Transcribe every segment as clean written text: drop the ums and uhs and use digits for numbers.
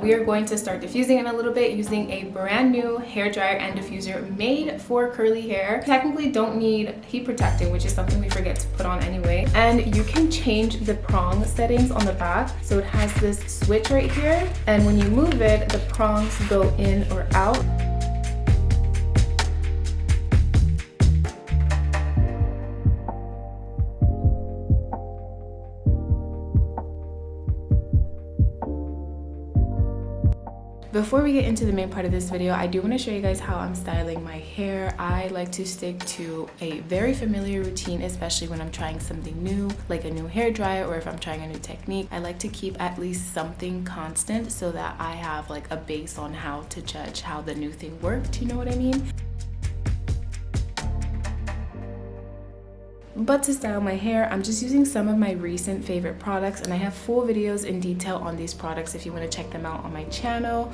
we are going to start diffusing in a little bit using a brand new hair dryer and diffuser made for curly hair. Technically don't need heat protecting, which is something we forget to put on anyway. And you can change the prong settings on the back. So it has this switch right here, and when you move it, the prongs go in or out. Before we get into the main part of this video, I do want to show you guys how I'm styling my hair. I like to stick to a very familiar routine, especially when I'm trying something new, like a new hair dryer, or if I'm trying a new technique. I like to keep at least something constant so that I have like a base on how to judge how the new thing worked, you know what I mean? But to style my hair, I'm just using some of my recent favorite products, and I have full videos in detail on these products if you want to check them out on my channel.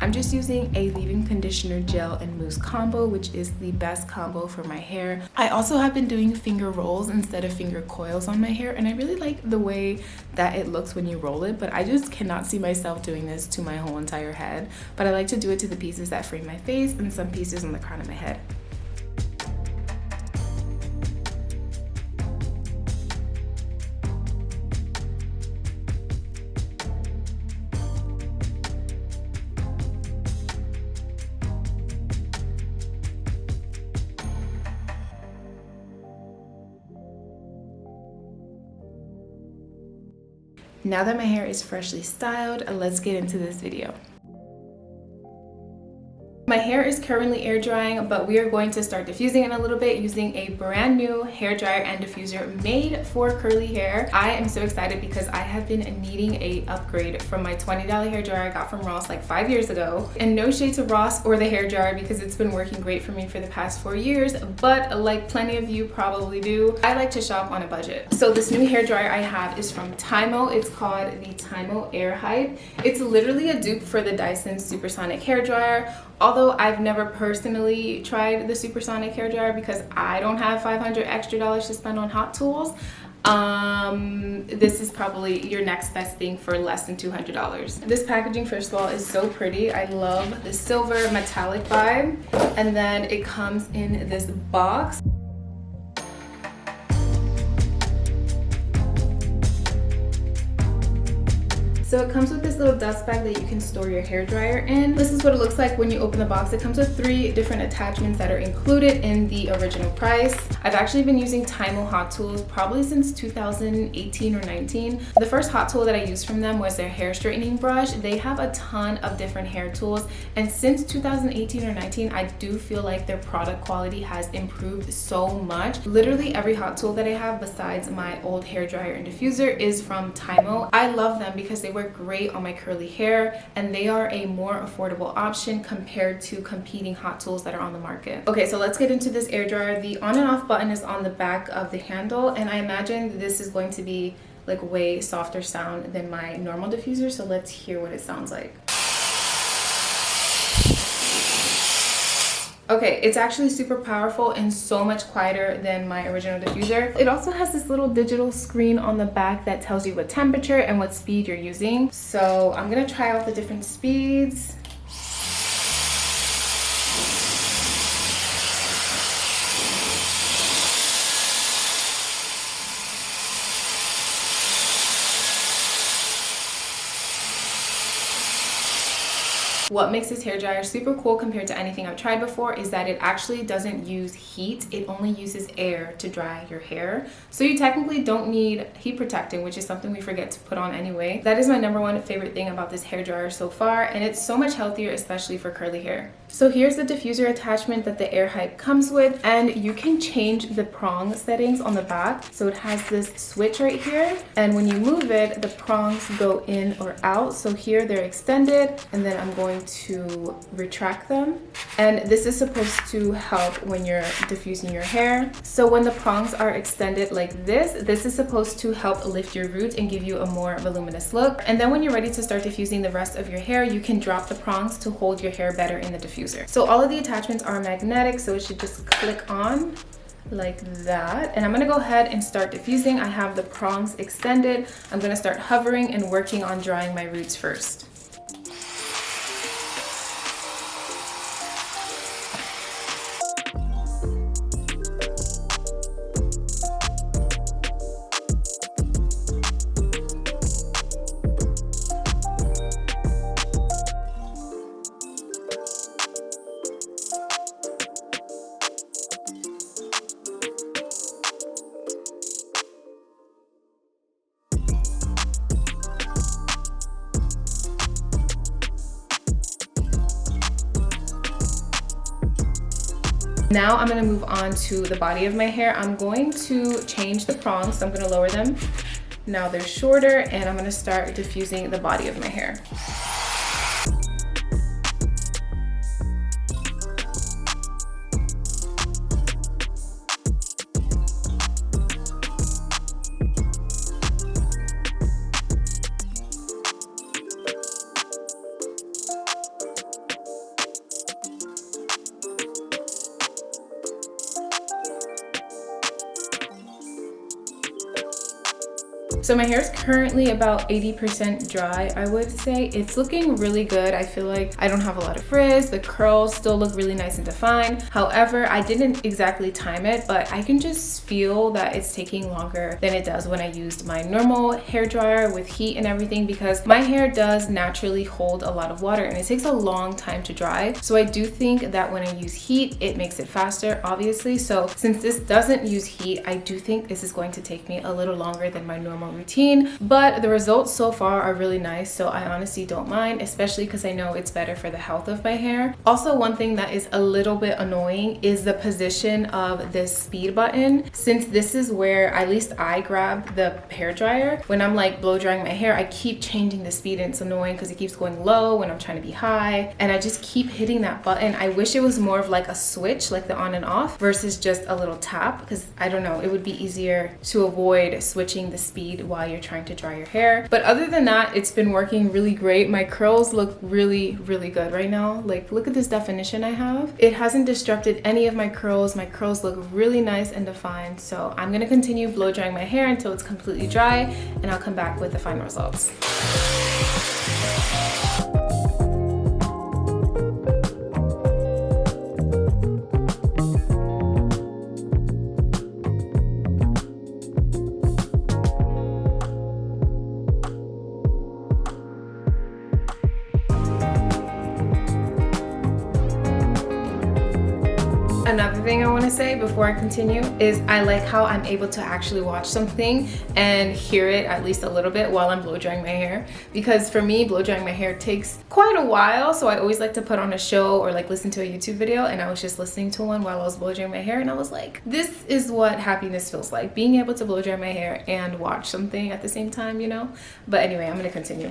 I'm just using a leave-in conditioner gel and mousse combo, which is the best combo for my hair. I also have been doing finger rolls instead of finger coils on my hair, and I really like the way that it looks when you roll it, but I just cannot see myself doing this to my whole entire head. But I like to do it to the pieces that frame my face and some pieces on the crown of my head. Now that my hair is freshly styled, let's get into this video. My hair is currently air drying, but we are going to start diffusing in a little bit using a brand new hair dryer and diffuser made for curly hair. I am so excited because I have been needing a upgrade from my $20 hair dryer I got from Ross like 5 years ago. And no shade to Ross or the hair dryer because it's been working great for me for the past 4 years, but like plenty of you probably do, I like to shop on a budget. So this new hair dryer I have is from Tymo. It's called the Tymo Airhype. It's literally a dupe for the Dyson Supersonic hair dryer. Although I've never personally tried the supersonic hair dryer because I don't have $500 extra to spend on hot tools, this is probably your next best thing for less than $200. This packaging, first of all, is so pretty. I love the silver metallic vibe, and then it comes in this box. So it comes with this little dust bag that you can store your hair dryer in. This is what it looks like when you open the box. It comes with 3 different attachments that are included in the original price. I've actually been using Tymo hot tools probably since 2018 or 19. The first hot tool that I used from them was their hair straightening brush. They have a ton of different hair tools, and since 2018 or 19, I do feel like their product quality has improved so much. Literally every hot tool that I have besides my old hair dryer and diffuser is from Tymo. I love them because they work great on my curly hair, and they are a more affordable option compared to competing hot tools that are on the market. Okay, so let's get into this air dryer. The on and off button is on the back of the handle, and I imagine this is going to be like way softer sound than my normal diffuser, so let's hear what it sounds like. Okay, it's actually super powerful and so much quieter than my original diffuser. It also has this little digital screen on the back that tells you what temperature and what speed you're using. So I'm gonna try out the different speeds. What makes this hair dryer super cool compared to anything I've tried before is that it actually doesn't use heat. It only uses air to dry your hair. So you technically don't need heat protecting, which is something we forget to put on anyway. That is my #1 favorite thing about this hair dryer so far, and it's so much healthier, especially for curly hair. So here's the diffuser attachment that the Airhype comes with, and you can change the prong settings on the back. So it has this switch right here, and when you move it, the prongs go in or out. So here they're extended, and then I'm going to retract them. And this is supposed to help when you're diffusing your hair. So when the prongs are extended like this is supposed to help lift your roots and give you a more voluminous look. And then when you're ready to start diffusing the rest of your hair, you can drop the prongs to hold your hair better in the diffuser. So all of the attachments are magnetic, so it should just click on like that. And I'm gonna go ahead and start diffusing. I have the prongs extended. I'm gonna start hovering and working on drying my roots first. Now I'm going to move on to the body of my hair. I'm going to change the prongs, so I'm going to lower them. Now they're shorter, and I'm going to start diffusing the body of my hair. So my hair is currently about 80% dry, I would say. It's looking really good. I feel like I don't have a lot of frizz. The curls still look really nice and defined. However, I didn't exactly time it, but I can just feel that it's taking longer than it does when I used my normal hair dryer with heat and everything, because my hair does naturally hold a lot of water and it takes a long time to dry. So I do think that when I use heat, it makes it faster, obviously. So since this doesn't use heat, I do think this is going to take me a little longer than my normal routine, but the results so far are really nice, so I honestly don't mind, especially because I know it's better for the health of my hair. Also, one thing that is a little bit annoying is the position of this speed button. Since this is where at least I grab the hair dryer, when I'm like blow drying my hair, I keep changing the speed and it's annoying because it keeps going low when I'm trying to be high, and I just keep hitting that button. I wish it was more of like a switch, like the on and off, versus just a little tap, because I don't know, it would be easier to avoid switching the speed while you're trying to dry your hair. But other than that, it's been working really great. My curls look really good right now. Like, look at this definition I have. It hasn't disrupted any of my curls. My curls look really nice and defined. So I'm gonna continue blow drying my hair until it's completely dry, and I'll come back with the final results. Another thing I want to say before I continue is I like how I'm able to actually watch something and hear it at least a little bit while I'm blow drying my hair, because for me, blow drying my hair takes quite a while, so I always like to put on a show or like listen to a YouTube video, and I was just listening to one while I was blow drying my hair, and I was like, this is what happiness feels like, being able to blow dry my hair and watch something at the same time, you know? But anyway, I'm gonna continue.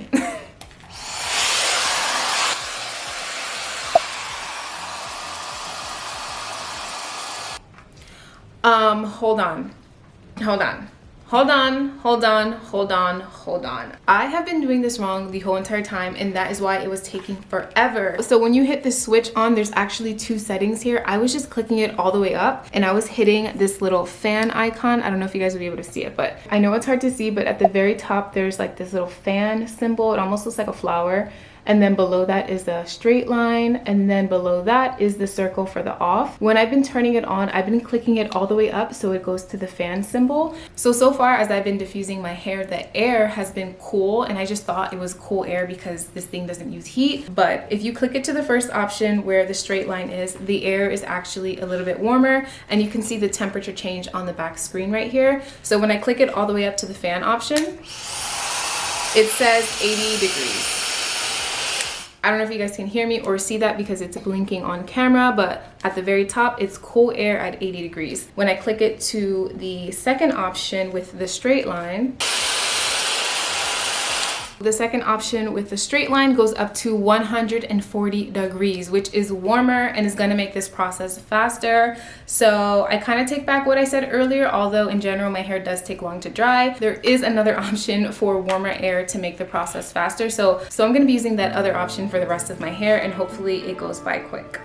Hold on. I have been doing this wrong the whole entire time, and that is why it was taking forever. So when you hit the switch on, there's actually two settings here. I was just clicking it all the way up, and I was hitting this little fan icon. I don't know if you guys will be able to see it, but I know it's hard to see, but at the very top, there's like this little fan symbol. It almost looks like a flower. And then below that is the straight line, and then below that is the circle for the off. When I've been turning it on, I've been clicking it all the way up so it goes to the fan symbol. So far as I've been diffusing my hair, the air has been cool, and I just thought it was cool air because this thing doesn't use heat. But if you click it to the first option where the straight line is, the air is actually a little bit warmer, and you can see the temperature change on the back screen right here. So when I click it all the way up to the fan option, it says 80 degrees. I don't know if you guys can hear me or see that because it's blinking on camera, but at the very top, it's cool air at 80 degrees. When I click it to the second option with the straight line, the second option with the straight line goes up to 140 degrees, which is warmer and is going to make this process faster. So I kind of take back what I said earlier, although in general my hair does take long to dry. There is another option for warmer air to make the process faster. So I'm going to be using that other option for the rest of my hair, and hopefully it goes by quick.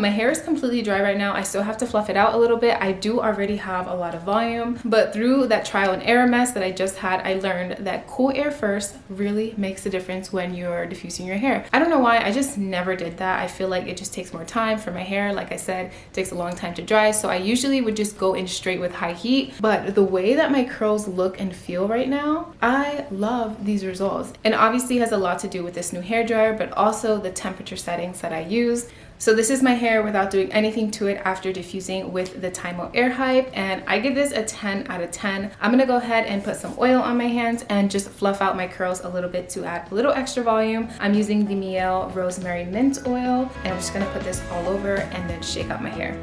My hair is completely dry right now. I still have to fluff it out a little bit. I do already have a lot of volume, but through that trial and error mess that I just had, I learned that cool air first really makes a difference when you're diffusing your hair. I don't know why, I just never did that. I feel like it just takes more time for my hair. Like I said, it takes a long time to dry, so I usually would just go in straight with high heat. But the way that my curls look and feel right now, I love these results. And obviously has a lot to do with this new hair dryer, but also the temperature settings that I use. So this is my hair without doing anything to it after diffusing with the Tymo Airhype, and I give this a 10 out of 10. I'm gonna go ahead and put some oil on my hands and just fluff out my curls a little bit to add a little extra volume. I'm using the Miel Rosemary Mint Oil, and I'm just gonna put this all over and then shake out my hair.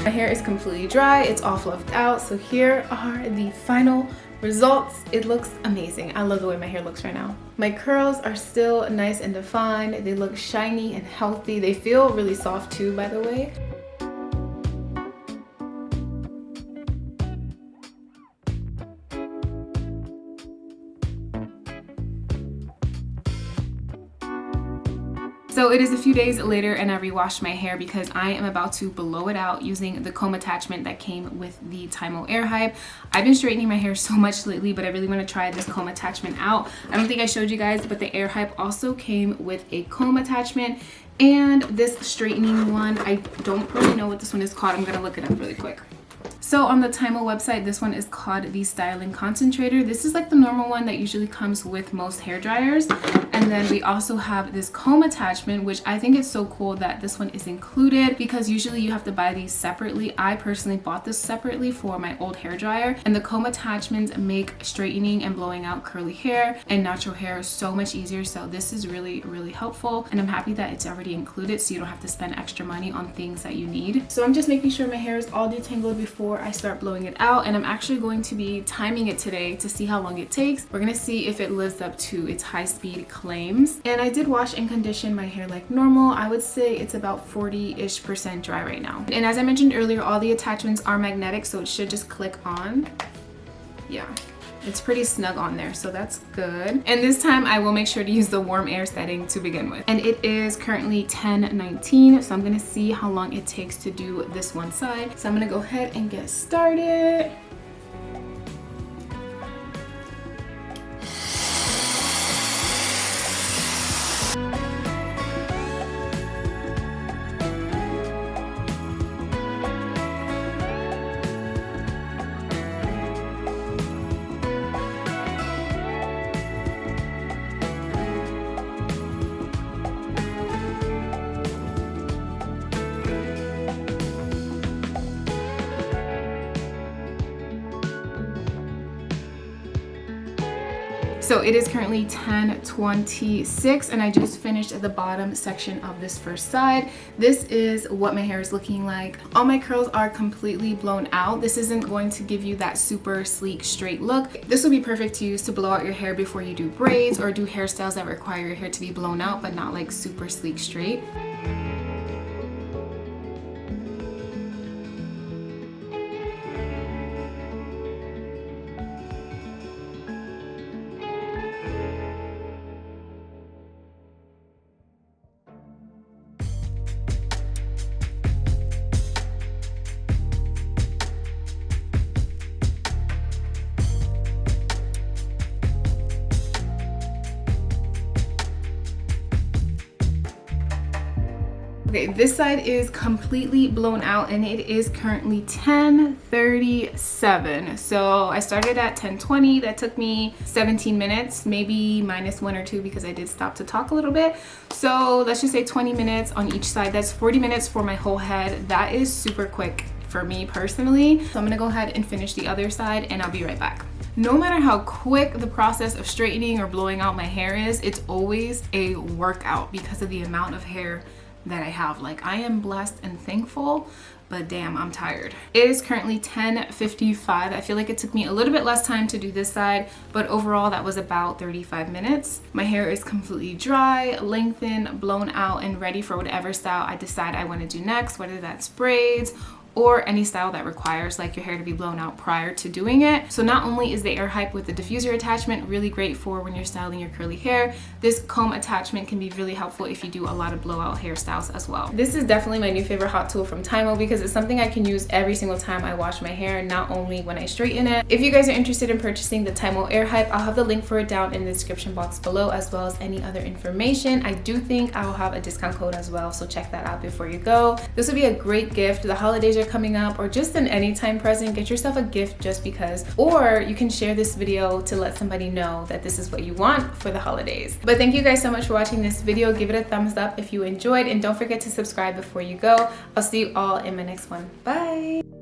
My hair is completely dry, it's all fluffed out, so here are the final results. It looks amazing. I love the way my hair looks right now. My curls are still nice and defined. They look shiny and healthy. They feel really soft too, by the way. So it is a few days later and I rewashed my hair because I am about to blow it out using the comb attachment that came with the Tymo Airhype. I've been straightening my hair so much lately, but I really want to try this comb attachment out. I don't think I showed you guys, but the Airhype also came with a comb attachment and this straightening one. I don't really know what this one is called. I'm going to look it up really quick. So on the Tymo website, this one is called the Styling Concentrator. This is like the normal one that usually comes with most hair dryers. And then we also have this comb attachment, which I think is so cool that this one is included because usually you have to buy these separately. I personally bought this separately for my old hair dryer, and the comb attachments make straightening and blowing out curly hair and natural hair so much easier. So this is really, really helpful, and I'm happy that it's already included so you don't have to spend extra money on things that you need. So I'm just making sure my hair is all detangled before I start blowing it out, and I'm actually going to be timing it today to see how long it takes. We're gonna see if it lives up to its high speed claims. And I did wash and condition my hair like normal. I would say it's about 40-ish% dry right now. And as I mentioned earlier, all the attachments are magnetic, so it should just click on. Yeah, it's pretty snug on there, so that's good. And this time I will make sure to use the warm air setting to begin with. And it is currently 10:19, so I'm gonna see how long it takes to do this one side. So I'm gonna go ahead and get started. So it is currently 10:26 and I just finished the bottom section of this first side. This is what my hair is looking like. All my curls are completely blown out. This isn't going to give you that super sleek straight look. This will be perfect to use to blow out your hair before you do braids or do hairstyles that require your hair to be blown out but not like super sleek straight. Okay, this side is completely blown out and it is currently 10:37. So I started at 10:20. That took me 17 minutes, maybe minus 1 or 2 because I did stop to talk a little bit. So let's just say 20 minutes on each side. That's 40 minutes for my whole head. That is super quick for me personally. So I'm gonna go ahead and finish the other side and I'll be right back. No matter how quick the process of straightening or blowing out my hair is, it's always a workout because of the amount of hair that I have. Like, I am blessed and thankful, but damn, I'm tired. It is currently 10:55. I feel like it took me a little bit less time to do this side, but overall that was about 35 minutes. My hair is completely dry, lengthened, blown out, and ready for whatever style I decide I want to do next, whether that's braids or any style that requires like your hair to be blown out prior to doing it. So not only is the Airhype with the diffuser attachment really great for when you're styling your curly hair, this comb attachment can be really helpful if you do a lot of blowout hairstyles as well. This is definitely my new favorite hot tool from Tymo because it's something I can use every single time I wash my hair, not only when I straighten it. If you guys are interested in purchasing the Tymo Airhype, I'll have the link for it down in the description box below, as well as any other information. I do think I'll have a discount code as well, so check that out before you go. This would be a great gift. The holidays are coming up, or just an anytime present. Get yourself a gift just because, or you can share this video to let somebody know that this is what you want for the holidays. But thank you guys so much for watching this video. Give it a thumbs up if you enjoyed, and don't forget to subscribe before you go. I'll see you all in my next one. Bye.